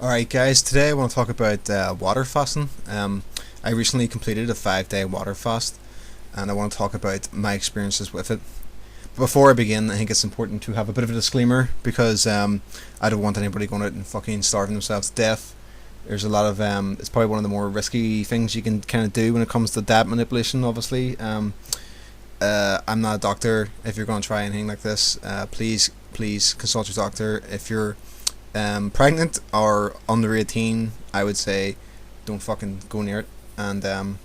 Alright guys, today I want to talk about water fasting. I recently completed a 5-day water fast and I want to talk about my experiences with it. Before I begin, I think it's important to have a bit of a disclaimer because I don't want anybody going out and fucking starving themselves to death. There's a lot of, it's probably one of the more risky things you can kind of do when it comes to diet manipulation, obviously. I'm not a doctor. If you're going to try anything like this, please consult your doctor. If you're pregnant or under 18, I would say don't fucking go near it. And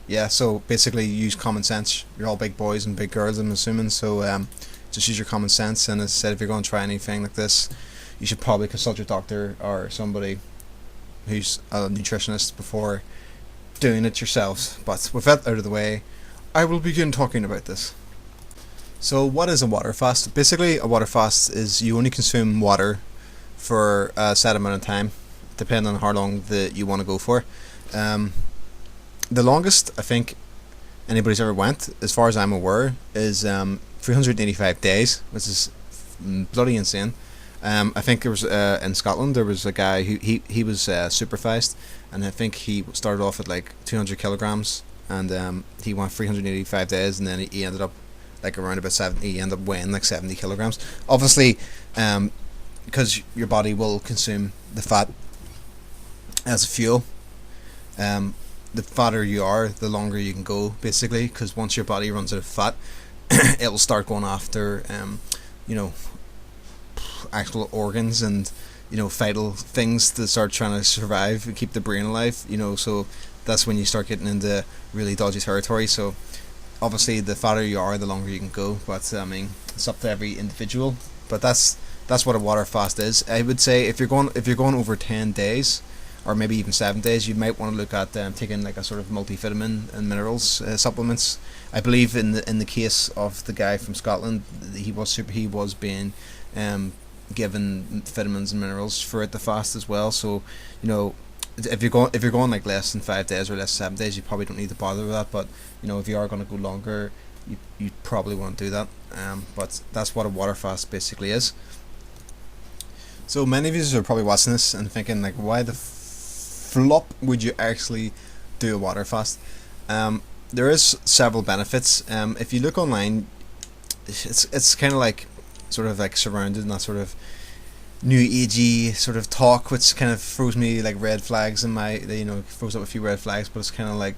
yeah, so basically use common sense. You're all big boys and big girls, I'm assuming, so just use your common sense. And as I said, if you're going to try anything like this, you should probably consult your doctor or somebody who's a nutritionist before doing it yourselves. But with that out of the way, I will begin talking about this. So what is a water fast? Basically, a water fast is you only consume water for a set amount of time, depending on how long you want to go for. The longest I think anybody's ever went, as far as I'm aware, is 385 days, which is bloody insane. I think there was in Scotland there was a guy who he was super fast, and I think he started off at like 200 kilograms, and he went 385 days, and then he ended up like around about 70. He ended up weighing like 70 kilograms. Obviously, because your body will consume the fat as fuel. The fatter you are, the longer you can go, basically, because once your body runs out of fat, it will start going after, you know, actual organs and, you know, vital things to start trying to survive and keep the brain alive. You know, so that's when you start getting into really dodgy territory. So obviously, the fatter you are, the longer you can go. But I mean, it's up to every individual. But that's what a water fast is. I would say if you're going over 10 days, or maybe even 7 days, you might want to look at taking like a sort of multivitamin and minerals supplements. I believe in the case of the guy from Scotland, he was being given vitamins and minerals for it to fast as well. So, you know, if you're going like less than 5 days or less than 7 days, you probably don't need to bother with that. But you know, if you are going to go longer, you probably want to do that. But that's what a water fast basically is. So many of you are probably watching this and thinking like, why the flop would you actually do a water fast? There is several benefits. If you look online, it's kind of like sort of like surrounded in that sort of new agey sort of talk, which kind of throws me like red flags in my, you know, throws up a few red flags. But it's kind of like,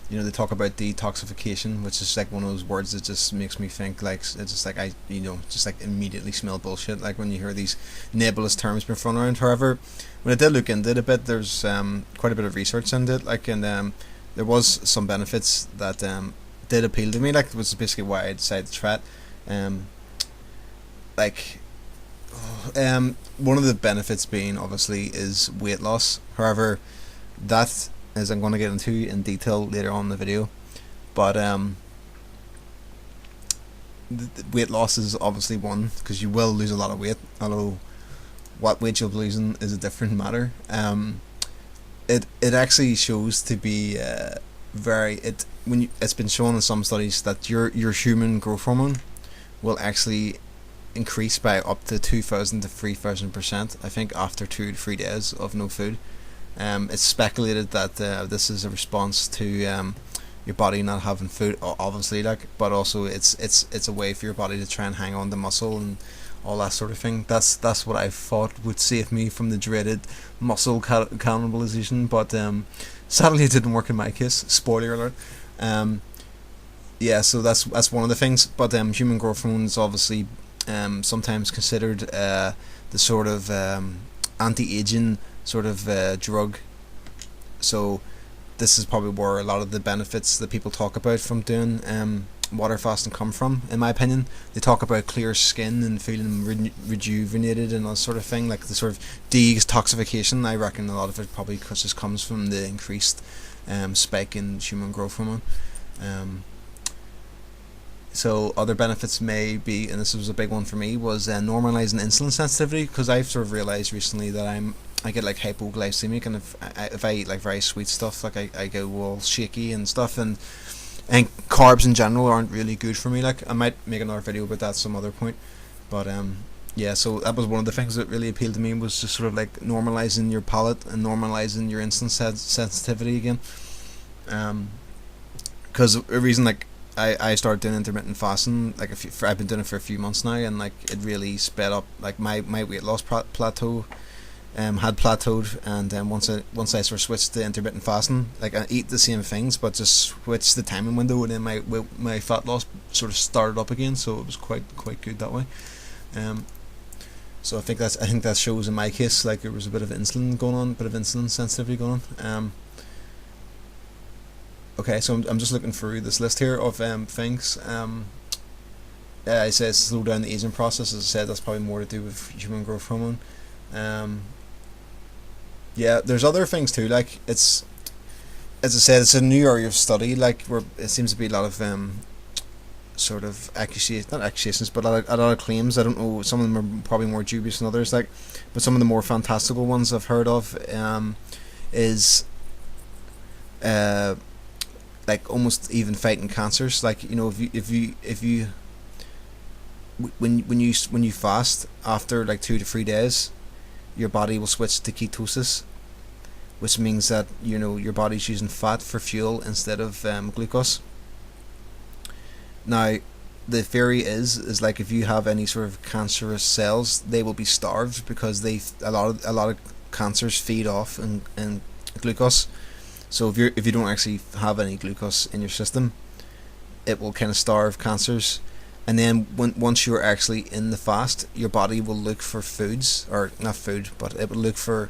you know, they talk about detoxification, which is like one of those words that just makes me think like, it's just like just like immediately smell bullshit, like when you hear these nebulous terms being thrown around. However, when I did look into it a bit, there's quite a bit of research into it, like, and there was some benefits that did appeal to me, like, which is basically why I decided to try it. Like, one of the benefits being obviously is weight loss. However, that as I'm going to get into in detail later on in the video. But the weight loss is obviously one, because you will lose a lot of weight, although what weight you'll be losing is a different matter. It actually shows to be it's been shown in some studies that your human growth hormone will actually increase by up to 2,000 to 3,000%, I think, after 2 to 3 days of no food. It's speculated that this is a response to your body not having food, obviously, like, but also it's a way for your body to try and hang on to muscle and all that sort of thing. That's what I thought would save me from the dreaded muscle cannibalization, but sadly it didn't work in my case. Spoiler alert. Yeah, so that's one of the things. But human growth hormone is obviously sometimes considered the sort of anti-aging sort of drug. So this is probably where a lot of the benefits that people talk about from doing water fasting come from, in my opinion. They talk about clear skin and feeling rejuvenated and that sort of thing, like the sort of detoxification. I reckon a lot of it probably just comes from the increased spike in human growth hormone. So other benefits may be, and this was a big one for me, was normalizing insulin sensitivity, because I've sort of realized recently that I get like hypoglycemic, and if I eat like very sweet stuff, like I go all shaky and stuff, and carbs in general aren't really good for me. Like, I might make another video about that some other point, but Yeah, so that was one of the things that really appealed to me, was just sort of like normalizing your palate and normalizing your insulin sensitivity again. Because a reason, like, I started doing intermittent fasting, like, I've been doing it for a few months now, and like it really sped up like my weight loss plateau. Had plateaued, and once I sort of switched to intermittent fasting, like, I eat the same things but just switched the timing window, and then my fat loss sort of started up again, so it was quite good that way. Um, so I think that shows in my case, like, there was a bit of insulin going on, bit of insulin sensitivity going on. Okay, so I'm just looking through this list here of things. It says slow down the aging process. As I said, that's probably more to do with human growth hormone. Um, yeah, there's other things too. Like, it's, as I said, it's a new area of study. Like, where it seems to be a lot of sort of not accusations, but a lot of claims. I don't know. Some of them are probably more dubious than others. Like, but some of the more fantastical ones I've heard of is like almost even fighting cancers. Like, if you when you fast after like 2 to 3 days, your body will switch to ketosis, which means that your body's using fat for fuel instead of glucose. Now, the theory is like, if you have any sort of cancerous cells, they will be starved, because a lot of cancers feed off in glucose. So if you don't actually have any glucose in your system, it will kind of starve cancers. And then once you're actually in the fast, your body will look for foods, or not food, but it will look for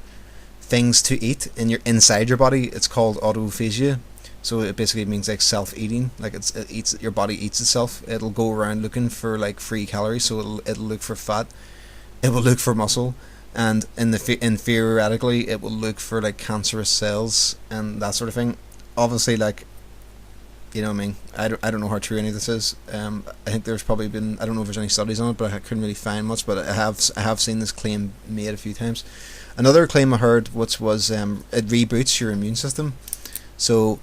things to eat inside your body. It's called autophagia. So it basically means like self-eating. Like, your body eats itself. It'll go around looking for like free calories. So it'll look for fat. It will look for muscle, and theoretically it will look for like cancerous cells and that sort of thing. Obviously, like, what I mean, I don't know how true any of this is. I think there's probably been, I don't know if there's any studies on it, but I couldn't really find much. But I have seen this claim made a few times. Another claim I heard, which was it reboots your immune system. So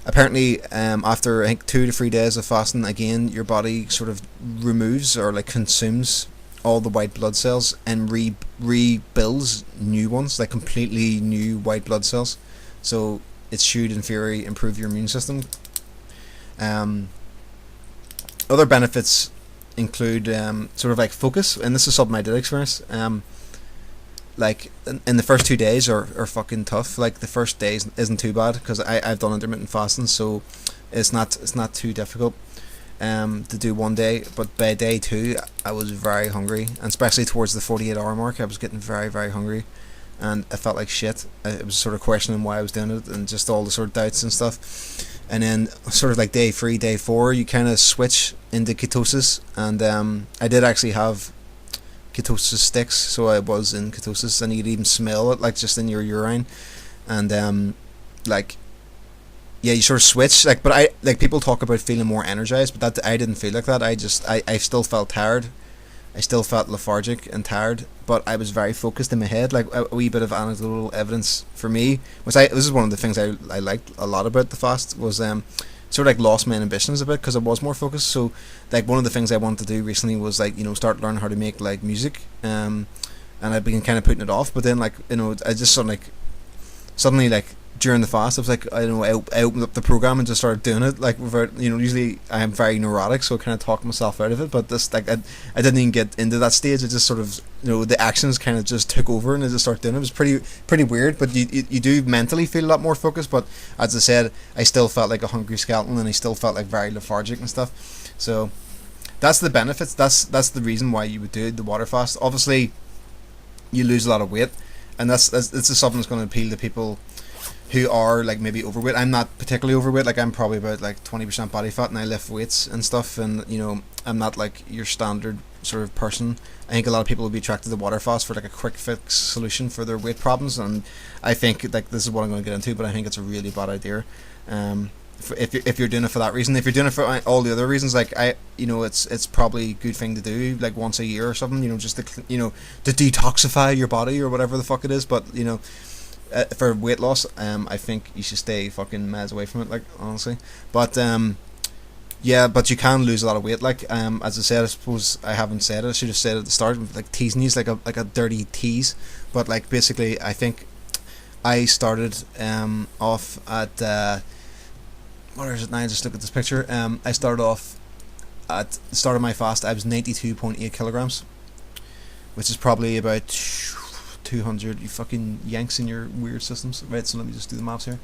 apparently, after I think 2 to 3 days of fasting, again your body sort of removes, or like consumes, all the white blood cells, and rebuilds new ones, like completely new white blood cells. So it should, in theory, improve your immune system. Other benefits include sort of like focus, and this is something I did experience. Like, in the first 2 days are fucking tough. Like, the first day isn't too bad, because I've done intermittent fasting, so it's not too difficult to do one day. But by day 2, I was very hungry, and especially towards the 48-hour mark, I was getting very, very hungry, and I felt like shit. I was sort of questioning why I was doing it, and just all the sort of doubts and stuff. And then sort of like day 3, day 4, you kind of switch into ketosis, and I did actually have ketosis sticks, so I was in ketosis, and you could even smell it, like, just in your urine. And like, yeah, you sort of switch, like, but people talk about feeling more energized, but that I didn't feel like that. I still felt tired. I still felt lethargic and tired, but I was very focused in my head. Like, a wee bit of anecdotal evidence for me, this is one of the things I liked a lot about the fast, was sort of like lost my inhibitions a bit, because I was more focused. So like, one of the things I wanted to do recently was, like, start learning how to make like music, and I've been kind of putting it off. But then, like, I just suddenly like during the fast, I was like, I opened up the program and just started doing it, like, without, usually I am very neurotic, so I kind of talk myself out of it. But this, like, I didn't even get into that stage. I just sort of, the actions kind of just took over, and I just started doing it. It was pretty weird, but you do mentally feel a lot more focused. But as I said, I still felt like a hungry skeleton, and I still felt like very lethargic and stuff. So that's the benefits. That's the reason why you would do the water fast. Obviously, you lose a lot of weight, and this is something that's going to appeal to people who are like maybe overweight. I'm not particularly overweight. Like, I'm probably about like 20% body fat, and I lift weights and stuff, and I'm not like your standard sort of person. I think a lot of people will be attracted to water fast for like a quick fix solution for their weight problems, and I think, like, this is what I'm going to get into, but I think it's a really bad idea. If you're doing it for that reason. If you're doing it for all the other reasons, like, it's probably a good thing to do, like, once a year or something, just to detoxify your body or whatever the fuck it is. But for weight loss, I think you should stay fucking miles away from it, like, honestly. But Yeah, but you can lose a lot of weight. Like as I said, I suppose I haven't said it. I should have said it at the start. Like teasing you, like a dirty tease. But like basically, I think I started off at what is it now? Just look at this picture. I started off at the start of my fast. I was 92.8 kilograms, which is probably about 200. You fucking yanks in your weird systems. Right. So let me just do the maths here.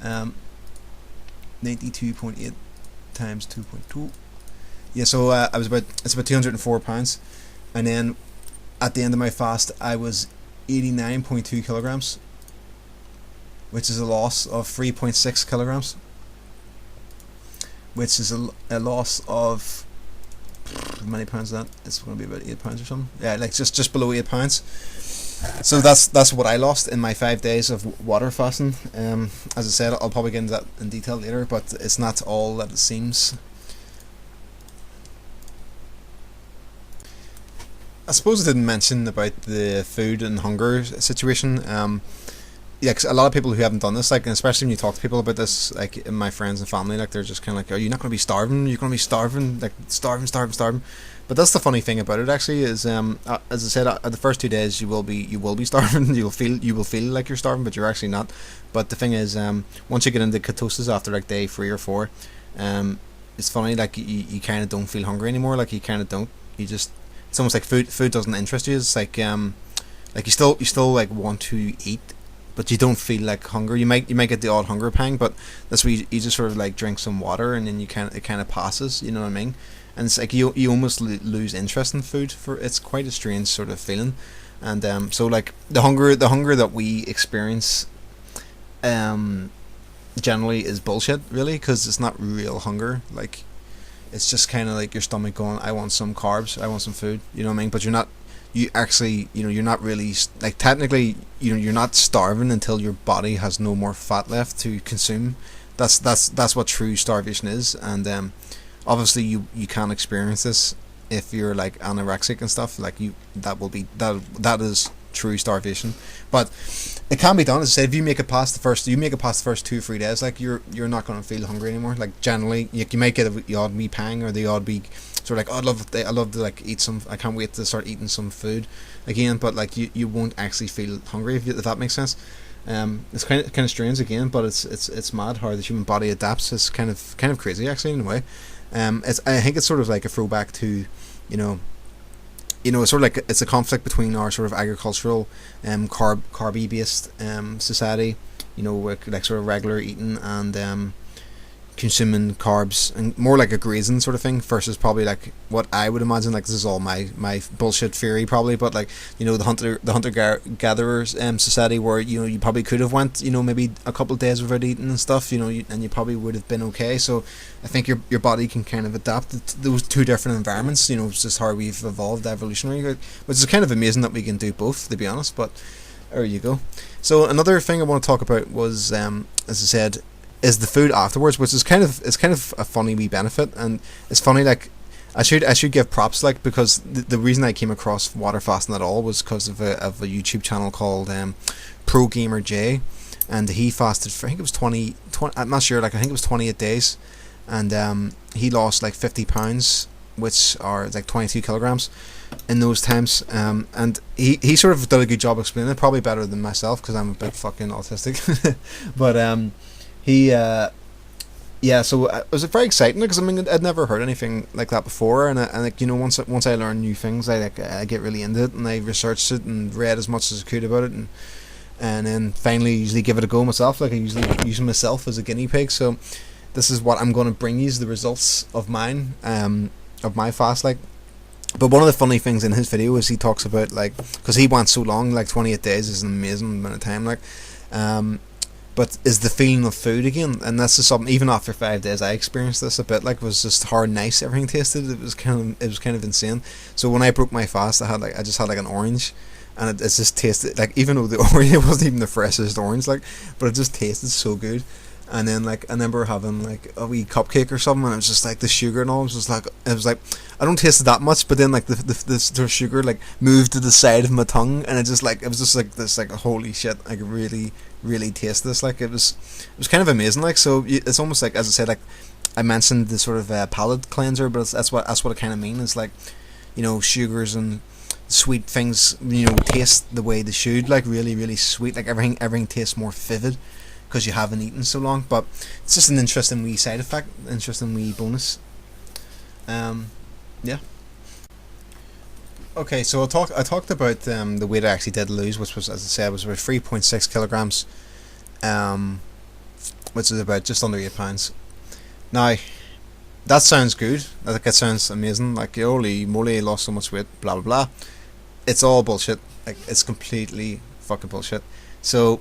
92.8 times 2.2. Yeah, so it's about 204 pounds, and then at the end of my fast I was 89.2 kilograms, which is a loss of 3.6 kilograms, which is a loss of how many pounds is that? It's going to be about 8 pounds or something. Yeah, like just below 8 pounds. So that's what I lost in my 5 days of water fasting. As I said, I'll probably get into that in detail later, but it's not all that it seems. I suppose I didn't mention about the food and hunger situation. Yeah, 'cause a lot of people who haven't done this, like, and especially when you talk to people about this, like my friends and family, like they're just kind of like, "Are you not going to be starving? You're going to be starving, like starving." But that's the funny thing about it. Actually, is as I said, the first 2 days you will be starving. you will feel like you're starving, but you're actually not. But the thing is, once you get into ketosis after like day 3 or 4, it's funny. Like you kind of don't feel hungry anymore. Like you kind of don't. You just, it's almost like food doesn't interest you. It's like you still like want to eat, but you don't feel like hunger. You might get the odd hunger pang, but that's where you just sort of like drink some water, and then it kind of passes. You know what I mean? And it's like you almost lose interest in food. It's quite a strange sort of feeling. And so like the hunger that we experience generally is bullshit, really, because it's not real hunger. Like it's just kind of like your stomach going, I want some carbs, I want some food. You know what I mean? But you actually, you're not really, like, technically, you're not starving until your body has no more fat left to consume. That's what true starvation is. And obviously you can't experience this if you're like anorexic and stuff. Like that is true starvation. But it can be done. As I said, if you make it past the first 2 or 3 days, like you're not going to feel hungry anymore. Like generally, you might get the odd wee pang or the odd wee sort of like, oh, I love to like eat some. I can't wait to start eating some food again. But like you won't actually feel hungry if that makes sense. It's kind of strange again, but it's mad how the human body adapts. It's kind of crazy actually in a way. I think it's sort of like a throwback to, it's sort of like it's a conflict between our sort of agricultural, carby based society, like sort of regular eating and consuming carbs, and more like a grazing sort of thing, versus probably like what I would imagine, like this is all my bullshit theory probably, but like the hunter gatherers society, where you probably could have went maybe a couple of days without eating and stuff, and you probably would have been okay. So I think your body can kind of adapt to those two different environments. It's just how we've evolved evolutionary, which is kind of amazing that we can do both, to be honest. But there you go. So another thing I want to talk about was, as I said, is the food afterwards, which is kind of a funny wee benefit. And it's funny, like I should give props, like, because the reason I came across water fasting at all was because of a YouTube channel called Pro Gamer J, and he fasted for, I think it was 20 I'm not sure, like I think it was 28 days, and he lost like 50 pounds, which are like 22 kilograms in those times. And he sort of did a good job explaining it, probably better than myself because I'm a bit fucking autistic. But so it was very exciting because I mean I'd never heard anything like that before, and like once I learn new things, I get really into it, and I researched it and read as much as I could about it, and then finally usually give it a go myself. Like I usually use myself as a guinea pig. So this is what I'm going to bring you, the results of mine, of my fast. Like, but one of the funny things in his video is he talks about, like, because he went so long, like 28 days is an amazing amount of time, like, but is the feeling of food again. And that's just something, even after 5 days I experienced this a bit, like, it was just how nice everything tasted. It was kind of insane. So when I broke my fast, I just had like an orange, and it just tasted like, even though the orange, it wasn't even the freshest orange, like, but it just tasted so good. And then, like, I remember having like a wee cupcake or something, and it was just like the sugar and all. It was like I don't taste it that much, but then like the sugar like moved to the side of my tongue, and it was just like this, like, holy shit, I could really taste this. Like it was kind of amazing. Like, so it's almost like, as I said, like I mentioned the sort of palate cleanser, but that's what I kind of mean. Is like, sugars and sweet things, taste the way they should, like really, really sweet. Like everything tastes more vivid because you haven't eaten so long. But it's just an interesting wee side effect, interesting wee bonus. Yeah. Okay, so I talked about the weight I actually did lose, which was, as I said, was about 3.6 kilograms, which is about just under 8 pounds. Now, that sounds good. Like, it sounds amazing. Like, holy moly, I lost so much weight. Blah blah blah. It's all bullshit. Like, it's completely fucking bullshit. So,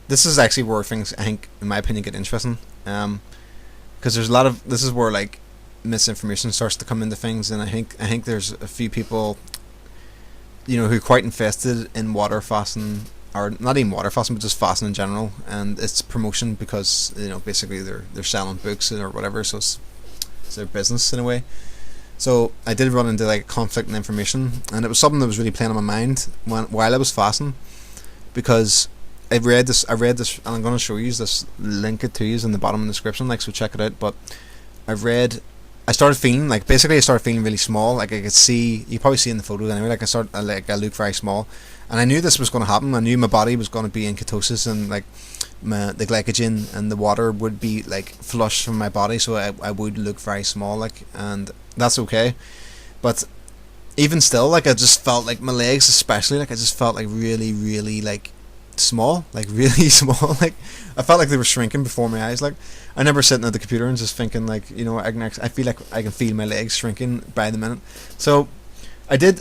this is actually where things, I think, in my opinion, get interesting. Because there's a lot of, this is where like misinformation starts to come into things, and I think there's a few people, who are quite invested in water fasting, or not even water fasting, but just fasting in general, and it's promotion because basically they're selling books or whatever, so it's their business in a way. So I did run into like conflict in information, and it was something that was really playing on my mind while I was fasting, because I read this, and I'm going to show you this, link it to you in the bottom of the description, like, so check it out. But I started feeling really small. Like, I could see, you probably see in the photos anyway, like I look very small, and I knew this was going to happen. I knew my body was going to be in ketosis, and like the glycogen and the water would be like flushed from my body, so I would look very small, like, and that's okay. But even still, like, I just felt like my legs, especially, like, I just felt like really, really like small, like really small. Like, I felt like they were shrinking before my eyes. Like, I remember sitting at the computer and just thinking, like, I feel like I can feel my legs shrinking by the minute. So I did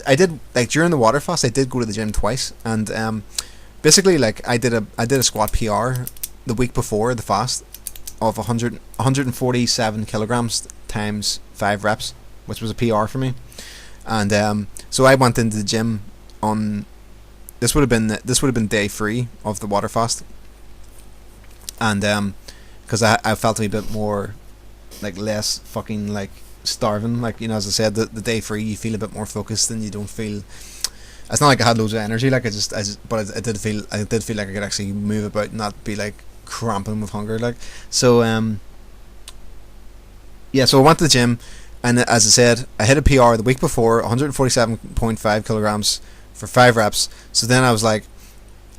like, during the water fast, I did go to the gym twice, and basically, like, I did a squat PR the week before the fast of 147 kilograms times 5 reps, which was a PR for me. And so I went into the gym on, this would have been day 3 of the water fast, and because I felt a bit more, like, less fucking like starving, like, as I said, the day 3 you feel a bit more focused, and you don't feel, it's not like I had loads of energy, like, but I did feel like I could actually move about and not be like cramping with hunger, like. So yeah, so I went to the gym, and as I said, I hit a PR the week before, 147.5 kilograms for 5 reps. So then I was like,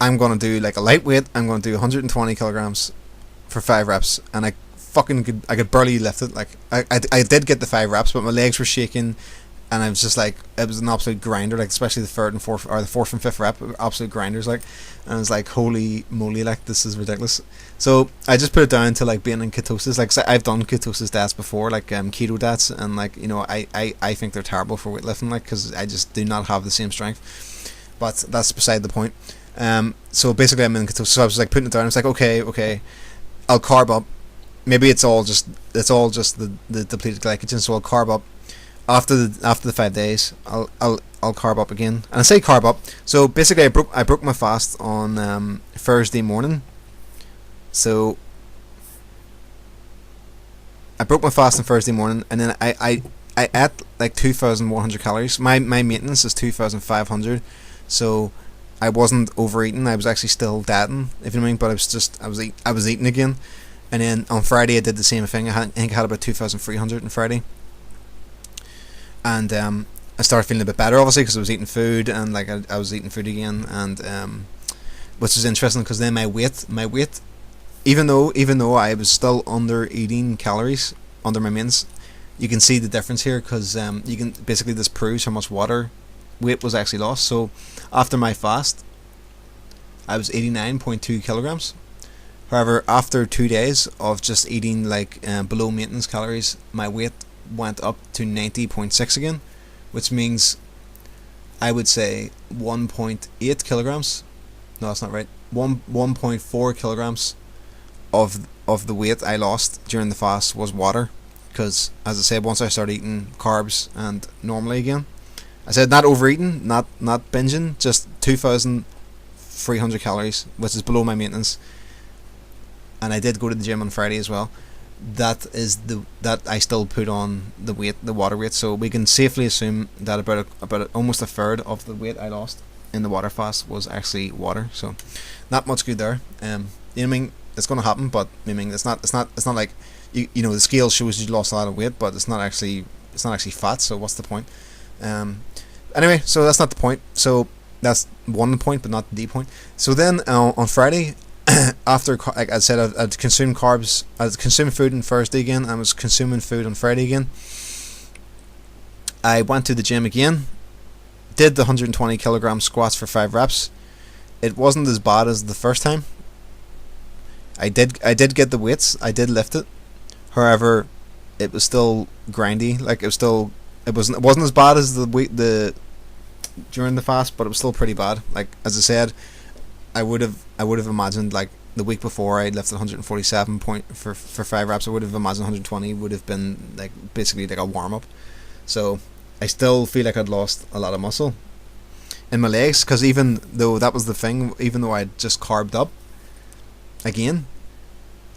I'm going to do like a lightweight, I'm going to do 120 kilograms for 5 reps, and I could barely lift it. Like, I did get the 5 reps, but my legs were shaking, and I was just like, it was an absolute grinder, like, especially the 3rd and 4th, or the 4th and 5th rep, absolute grinders, like. And I was like, holy moly, like, this is ridiculous. So I just put it down to like being in ketosis. Like, so I've done ketosis diets before, like keto diets, and like, I think they're terrible for weightlifting, like, because I just do not have the same strength. But that's beside the point. So basically, I'm in ketosis. So I was like putting it down. I was like, okay, I'll carb up. Maybe it's all just the depleted glycogen. So I'll carb up after the 5 days. I'll carb up again. And I say carb up. So basically, I broke my fast on Thursday morning. So I broke my fast on Thursday morning, and then I ate like 2,100 calories. My maintenance is 2,500. So I wasn't overeating. I was actually still dieting, if you know what I mean. But I was eating again. And then on Friday I did the same thing. I think I had about 2,300 on Friday. And I started feeling a bit better, obviously, because I was eating food, and like I was eating food again, and which is interesting, because then my weight, even though I was still under eating calories, under my maintenance, you can see the difference here, because you can basically, this proves how much weight was actually lost. So after my fast, I was 89.2 kilograms. However, after 2 days of just eating like below maintenance calories, my weight went up to 90.6 again, which means I would say 1.8 kilograms. No, that's not right. 1.4 kilograms of the weight I lost during the fast was water, because, as I said, once I started eating carbs and normally again, I said not overeating, not binging, just 2,300 calories, which is below my maintenance. And I did go to the gym on Friday as well. That I still put on the water weight. So we can safely assume that about almost a third of the weight I lost in the water fast was actually water. So not much good there. You know what I mean? it's gonna happen. But I mean, it's not like you know the scale shows you lost a lot of weight, but it's not actually fat. So what's the point? Anyway, so that's not the point. So that's one point, but not the point. So then on Friday, after, like I said, I'd consumed carbs. I'd consumed food on Thursday again. I was consuming food on Friday again. I went to the gym again. Did the 120 kilogram squats for 5 reps. It wasn't as bad as the first time. I did get the weights. I did lift it. However, it was still grindy. Like it wasn't as bad as the during the fast, but it was still pretty bad. Like as I said, I would have imagined, like the week before I lifted 147 for 5 reps. I would have imagined 120 would have been like basically like a warm up. So I still feel like I'd lost a lot of muscle in my legs, because even though that was the thing, even though I just carved up again,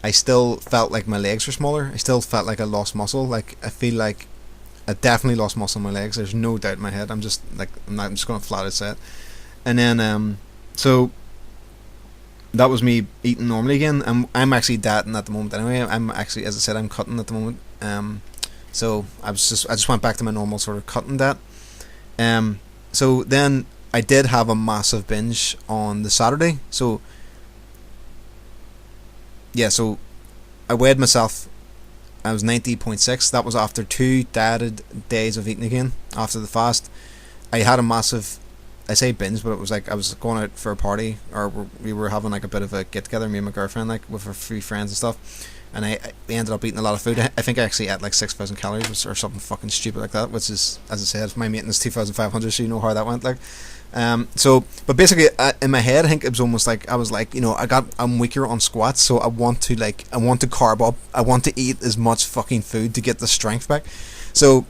I still felt like my legs were smaller. I still felt like I lost muscle. Like I feel like I definitely lost muscle in my legs. There's no doubt in my head. I'm just gonna flat out say it. And then so that was me eating normally again. I'm actually dieting at the moment anyway. I'm actually, as I said, I'm cutting at the moment. So I just went back to my normal sort of cutting diet. So then I did have a massive binge on the Saturday. So yeah, so I weighed myself. I was 90.6. That was after 2 dieted days of eating again after the fast. I had a massive, I say binge, but it was like I was going out for a party, or we were having like a bit of a get together, me and my girlfriend, like with our 3 friends and stuff. And I ended up eating a lot of food. I think I actually ate like 6,000 calories or something fucking stupid like that, which is, as I said, my maintenance 2,500, so you know how that went. Like, but basically in my head, I think it was almost like I was like, you know, I'm weaker on squats, so I want to carb up. I want to eat as much fucking food to get the strength back. So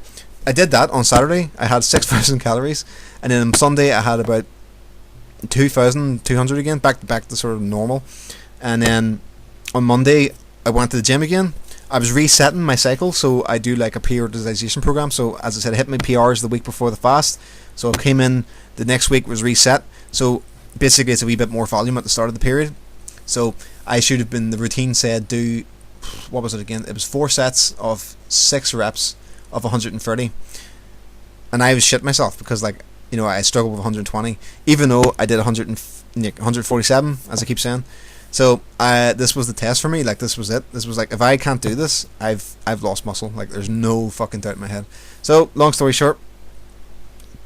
I did that on Saturday. I had 6,000 calories, and then on Sunday I had about 2,200 again, back to sort of normal. And then on Monday I went to the gym again. I was resetting my cycle, so I do like a periodisation program. So as I said, I hit my PRs the week before the fast, so I came in the next week, was reset. So basically it's a wee bit more volume at the start of the period. So I should have been, the routine said do, what was it again? It was 4 sets of 6 reps of 130, and I was shit myself because, like, you know, I struggled with 120, even though I did 147, as I keep saying. So this was the test for me. Like, this was it. This was like, if I can't do this, I've lost muscle. Like, there's no fucking doubt in my head. So long story short,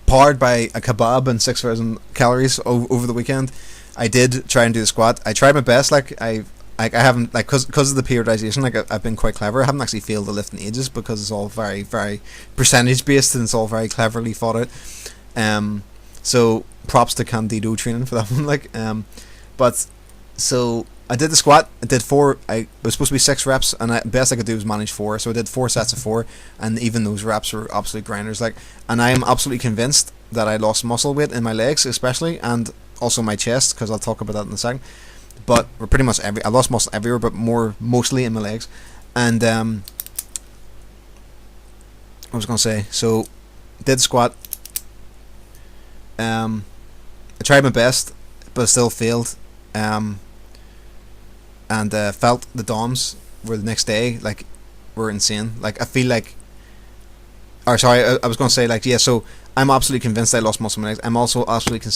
powered by a kebab and 6,000 calories over the weekend, I did try and do the squat. I tried my best. Like I haven't, like, because of the periodization, like I've been quite clever. I haven't actually failed the lift in ages because it's all very, very percentage based and it's all very cleverly thought out. So props to Candido training for that one. Like, but so I did the squat. I did 4. It was supposed to be 6 reps, and the best I could do was manage 4. So I did 4 sets of 4, and even those reps were absolute grinders. Like, and I am absolutely convinced that I lost muscle weight in my legs, especially, and also my chest, because I'll talk about that in a second. But we're pretty much I lost muscle everywhere, but mostly in my legs. And I was gonna say, so did squat. I tried my best, but I still failed. And felt the DOMs were the next day, like, were insane. Like, I feel like, or sorry, I was going to say, like, yeah, so I'm absolutely convinced I lost muscle in my legs. I'm also absolutely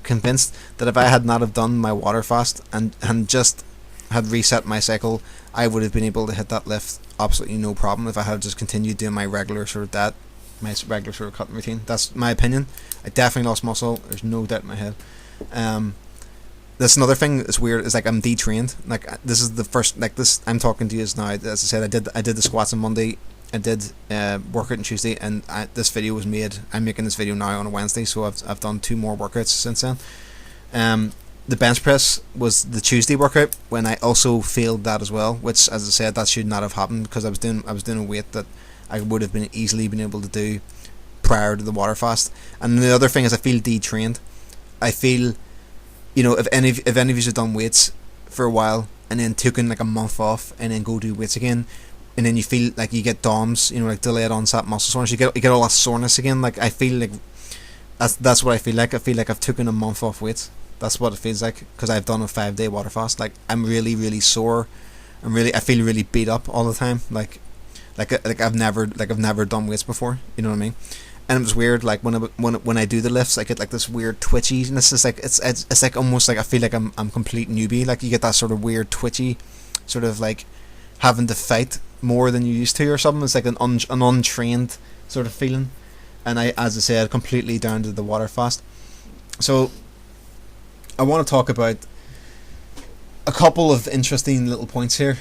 convinced that if I had not have done my water fast and just had reset my cycle, I would have been able to hit that lift absolutely no problem if I had just continued doing my regular sort of regular sort of cutting routine. That's my opinion. I definitely lost muscle. There's no doubt in my head. That's another thing that's weird, is like I'm detrained. Like, this is the first, like, this I'm talking to you now. As I said, I did the squats on Monday. I did workout on Tuesday, and this video was made. I'm making this video now on a Wednesday, so I've done 2 more workouts since then. The bench press was the Tuesday workout, when I also failed that as well, which, as I said, that should not have happened, because I was doing a weight that I would have easily been able to do prior to the water fast. And the other thing is, I feel detrained. I feel, you know, if any of you have done weights for a while and then taken like a month off and then go do weights again, and then you feel like you get DOMs, you know, like delayed onset muscle soreness, you get all that soreness again. Like, I feel like That's what I feel like. I feel like I've taken a month off weight. That's what it feels like because I've done a 5 day water fast. Like I'm really sore. I feel really beat up all the time. Like I've never done weights before. You know what I mean? And it was weird. Like when I do the lifts, I get like this weird twitchiness. It's like it's like almost like I feel like I'm complete newbie. Like you get that sort of weird twitchy, sort of like having to fight more than you used to or something. It's like an untrained sort of feeling. And as I said, completely down to the water fast. So I want to talk about a couple of interesting little points here.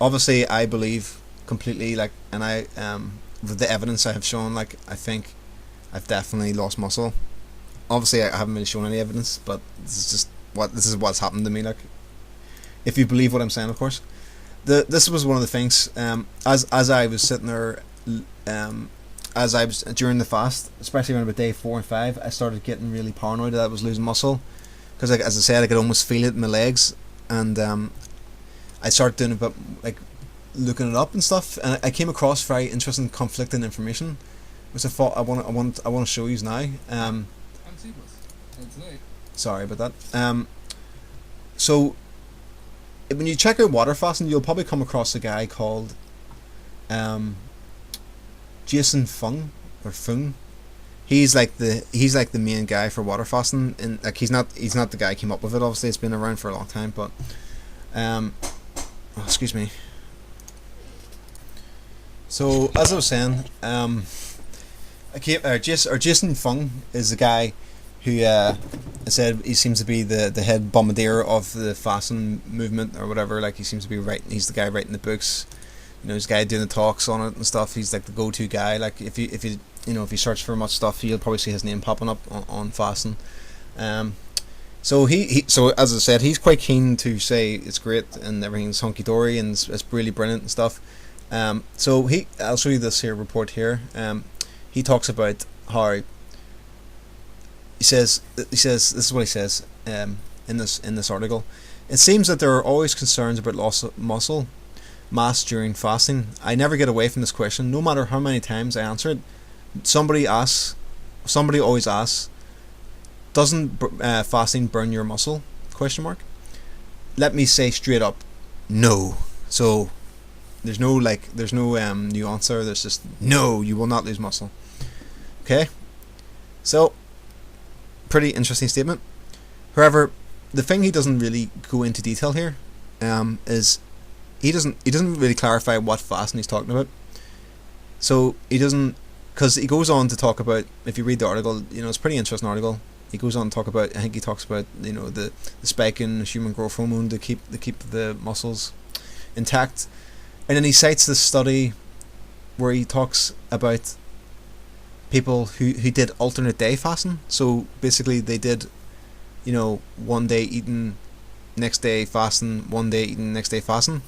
Obviously, I believe completely, like, and I with the evidence I have shown, like, I think I've definitely lost muscle. Obviously, I haven't really shown any evidence, but this is what's happened to me. Like, if you believe what I'm saying, of course. This was one of the things. As I was sitting there, as I was during the fast, especially around about day 4 and 5, I started getting really paranoid that I was losing muscle, because, like, as I said, I could almost feel it in my legs, and I started doing a bit, like, looking it up and stuff, and I came across very interesting, conflicting information, which I thought I want to show you now. I'm seamless. It's late. Sorry about that. So when you check out water fasting, you'll probably come across a guy called Jason Fung or Fung. He's like the main guy for water fasting, and like he's not the guy who came up with it. Obviously, it's been around for a long time, but excuse me. So as I was saying, Jason Fung is the guy who I said he seems to be the head bombardier of the fasting movement or whatever. Like, he seems to be writing. He's the guy writing the books. You know, he's the guy doing the talks on it and stuff. He's like the go-to guy. Like, if you search for much stuff, you'll probably see his name popping up on fasting. So so as I said, he's quite keen to say it's great and everything's hunky dory and it's really brilliant and stuff. So I'll show you this here report here. He talks about how he says this is what he says in this article. It seems that there are always concerns about loss of muscle mass during fasting. I never get away from this question, no matter how many times I answer it. Somebody always asks, doesn't fasting burn your muscle? Question mark. Let me say straight up, no. So there's no nuance there. There's just no, you will not lose muscle. Okay, so pretty interesting statement. However, the thing he doesn't really go into detail here is he doesn't really clarify what fasting he's talking about. So he doesn't, because he goes on to talk about, if you read the article, it's a pretty interesting article. He goes on to talk about, I think he talks about the spike in human growth hormone to keep the muscles intact. And then he cites this study where he talks about people who did alternate day fasting. So basically they did, 1 day eating, next day fasting, 1 day eating, next day fasting,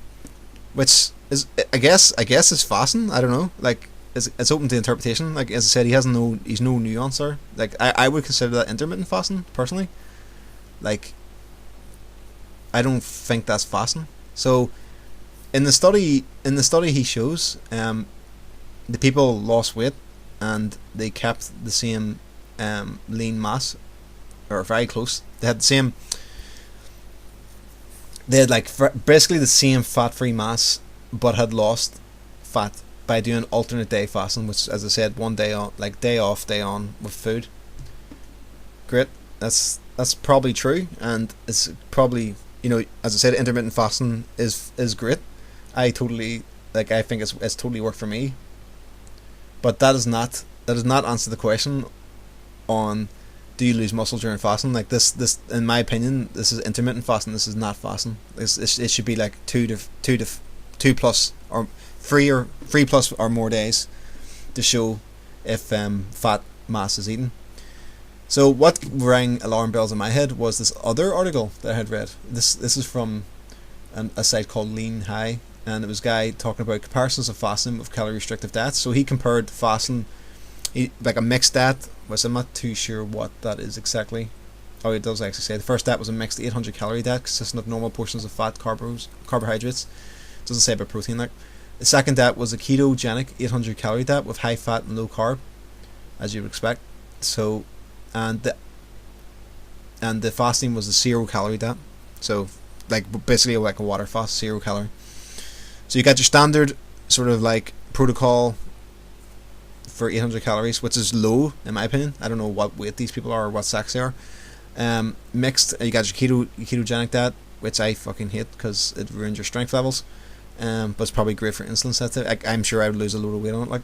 which is, I guess is fasting. I don't know. Like, it's open to interpretation. Like, as I said, he's no nuance there. Like, I would consider that intermittent fasting personally. Like, I don't think that's fasting. So in the study he shows, the people lost weight and they kept the same lean mass, or very close. They had basically the same fat-free mass, but had lost fat by doing alternate day fasting, which, as I said, 1 day on, like day off, day on with food. Great. That's probably true, and it's probably, as I said, intermittent fasting is great. I think it's totally worked for me. But that does not answer the question on, do you lose muscle during fasting? Like, this in my opinion, this is intermittent fasting. This is not fasting. It should be like 2 plus or 3 plus or more days to show if fat mass is eaten. So what rang alarm bells in my head was this other article that I had read. This is from a site called Lean High, and it was a guy talking about comparisons of fasting with calorie restrictive diets. So he compared fasting, like a mixed diet, which I'm not too sure what that is exactly. Oh, it does actually say the first diet was a mixed 800 calorie diet consisting of normal portions of fat, carbohydrates. It doesn't say about protein. Like, the second diet was a ketogenic 800 calorie diet with high fat and low carb, as you would expect. So, and the fasting was a 0 calorie diet. So, like basically like a water fast, 0 calorie. So you got your standard sort of like protocol for 800 calories, which is low in my opinion. I don't know what weight these people are or what sex they are. Mixed, you got your ketogenic diet, which I fucking hate because it ruins your strength levels. But it's probably great for insulin sensitive. I'm sure I would lose a load of weight on it. Like,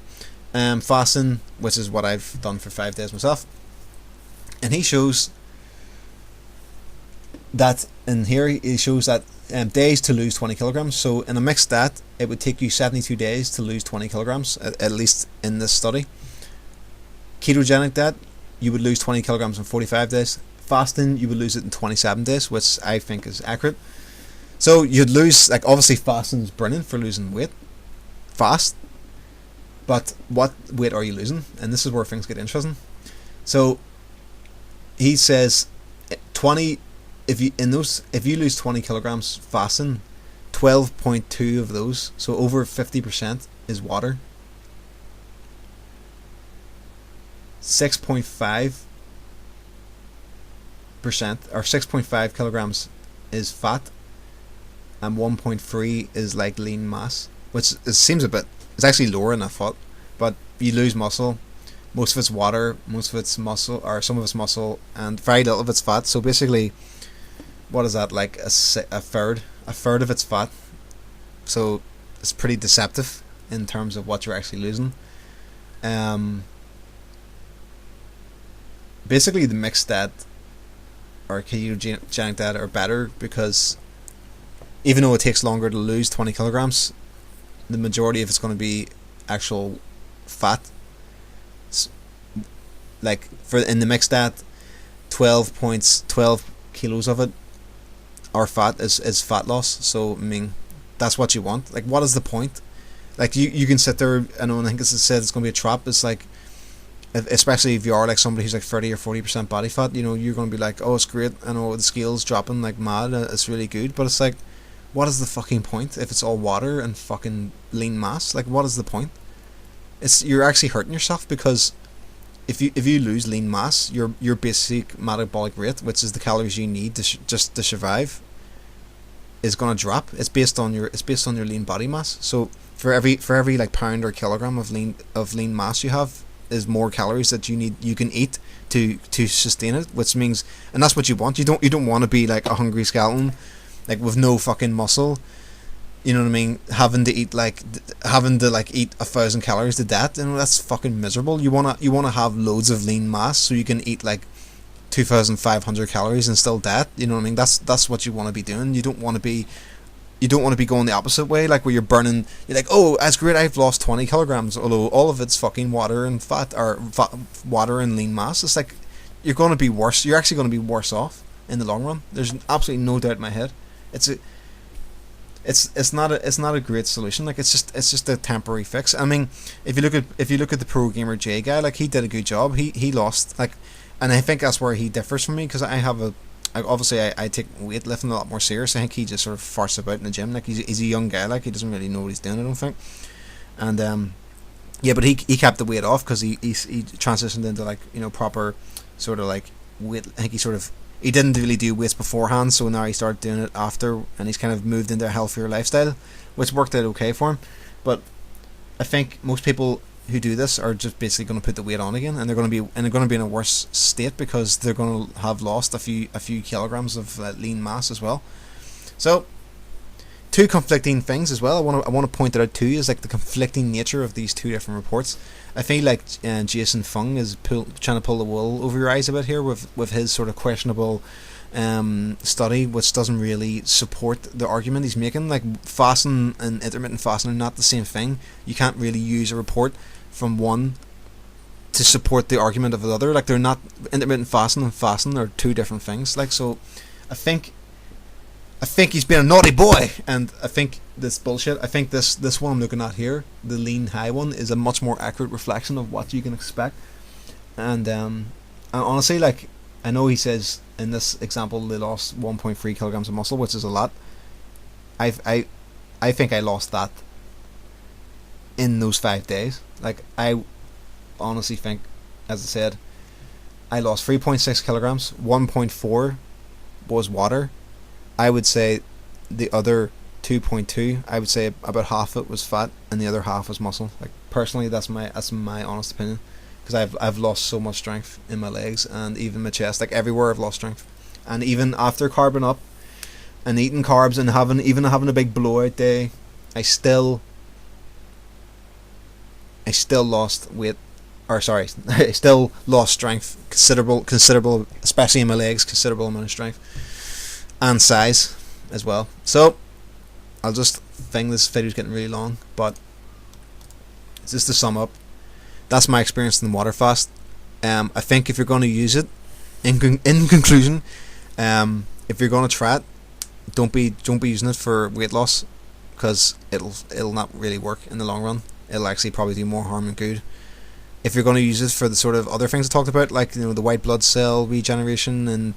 fasting, which is what I've done for 5 days myself. And he shows that in here he shows that days to lose 20 kilograms. So in a mixed diet, it would take you 72 days to lose 20 kilograms, at least in this study. Ketogenic diet, you would lose 20 kilograms in 45 days. Fasting, you would lose it in 27 days, which I think is accurate. So you'd lose, like, obviously fasting is brilliant for losing weight fast, but what weight are you losing? And this is where things get interesting. So he says 20, if you lose 20 kilograms fasting, 12.2 of those, so over 50%, is water. 6.5% or 6.5 kilograms is fat, and 1.3 is like lean mass, which seems a bit, it's actually lower than I thought. But you lose muscle, most of it's water, most of it's muscle, or some of it's muscle, and very little of it's fat. So basically, what is that, like a third of it's fat? So it's pretty deceptive in terms of what you're actually losing. Basically the mixed diet or ketogenic diet are better, because even though it takes longer to lose 20 kilograms, the majority of it's going to be actual fat. Like for in the mixed diet, 12 kilos of it are fat, is fat loss. So I mean, that's what you want. Like, what is the point? Like, you can sit there, I know, and I think it's said it's going to be a trap. It's like, especially if you are like somebody who's like 30 or 40% body fat, you know, you're going to be like, oh, it's great, I know the scale's dropping like mad, it's really good, but it's like, what is the fucking point if it's all water and fucking lean mass? Like, what is the point? You're actually hurting yourself, because if you lose lean mass, your basic metabolic rate, which is the calories you need just to survive, is gonna drop. It's based on your lean body mass. So for every like pound or kilogram of lean mass you have, is more calories that you can eat to sustain it, which means, and that's what you want. You don't want to be like a hungry skeleton, like with no fucking muscle. You know what I mean? Having to eat 1,000 calories to that, you know, that's fucking miserable. You wanna have loads of lean mass so you can eat like 2,500 calories and still that. You know what I mean? That's what you want to be doing. You don't want to be going the opposite way, like where you're burning. You're like, oh, that's great, I've lost 20 kilograms, although all of it's fucking water and fat, or water and lean mass. It's like you're going to be worse. You're actually going to be worse off in the long run. There's absolutely no doubt in my head. It's not a great solution. Like, it's just a temporary fix. I mean, if you look at the Pro Gamer J guy, like, he did a good job. He lost, like, and I think that's where he differs from me, because obviously I take weightlifting a lot more serious. I think he just sort of farts about in the gym. Like, he's a young guy. Like, he doesn't really know what he's doing, I don't think. And yeah, but he kept the weight off because he transitioned into, like, you know, proper sort of like weight. I think he didn't really do weights beforehand, so now he started doing it after, and he's kind of moved into a healthier lifestyle, which worked out okay for him. But I think most people who do this are just basically going to put the weight on again, and they're going to be in a worse state, because they're going to have lost a few kilograms of lean mass as well. So, two conflicting things as well. I want to point that out too, is like the conflicting nature of these two different reports. I feel like Jason Fung is trying to pull the wool over your eyes a bit here with his sort of questionable study, which doesn't really support the argument he's making. Like, fasting and intermittent fasting are not the same thing. You can't really use a report from one to support the argument of the other. Like, they're not. Intermittent fasting and fasting are two different things. Like, so I think he's been a naughty boy, and I think this bullshit. I think this one I'm looking at here, the lean high one, is a much more accurate reflection of what you can expect. And honestly, like, I know he says in this example they lost 1.3 kilograms of muscle, which is a lot. I think I lost that in those 5 days. Like, I honestly think, as I said, I lost 3.6 kilograms. 1.4 was water. I would say the other 2.2, I would say about half of it was fat and the other half was muscle. Like personally, that's my honest opinion, because I've lost so much strength in my legs and even my chest. Like everywhere I've lost strength, and even after carbing up and eating carbs and having a big blowout day, I still lost weight, or sorry, I still lost strength, considerable, especially in my legs, considerable amount of strength and size as well. So I'll just think this video's getting really long, but just to sum up, that's my experience in the water fast. I think if you're going to use it, in conclusion, if you're going to try it, don't be using it for weight loss, because it'll not really work in the long run. It'll actually probably do more harm than good. If you're going to use it for the sort of other things I talked about, like the white blood cell regeneration and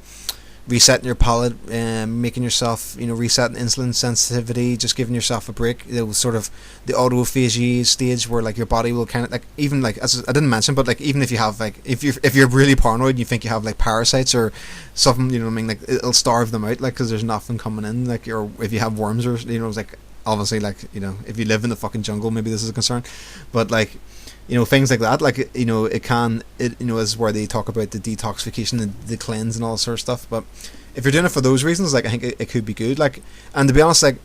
resetting your palate, making yourself, resetting insulin sensitivity, just giving yourself a break. It was sort of the autophagy stage where like your body will kind of like, even like, as I didn't mention, but like even if you have like, if you're really paranoid and you think you have like parasites or something, you know what I mean, like it'll starve them out, like, because there's nothing coming in, like, or if you have worms, or it's like, obviously, like, if you live in the fucking jungle, maybe this is a concern, but like, things like that, like, is where they talk about the detoxification and the cleanse and all that sort of stuff. But if you're doing it for those reasons, like, I think it could be good. Like, and to be honest, like,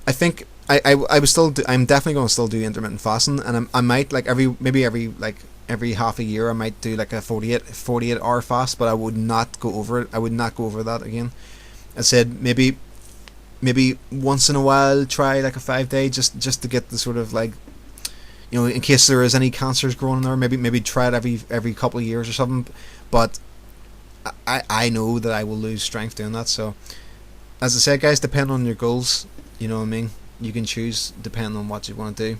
I think I'm definitely going to still do intermittent fasting, and I might, like, every half a year I might do like a 48 hour fast, but I would not go over it. I would not go over that again. I said maybe once in a while try like a 5 day, just to get the sort of like, in case there is any cancers growing in there, maybe try it every couple of years or something. But I know that I will lose strength doing that. So as I said, guys, depending on your goals, you know what I mean, you can choose depending on what you want to do.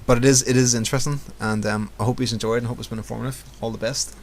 But it is interesting, and I hope you enjoyed and hope it's been informative. All the best.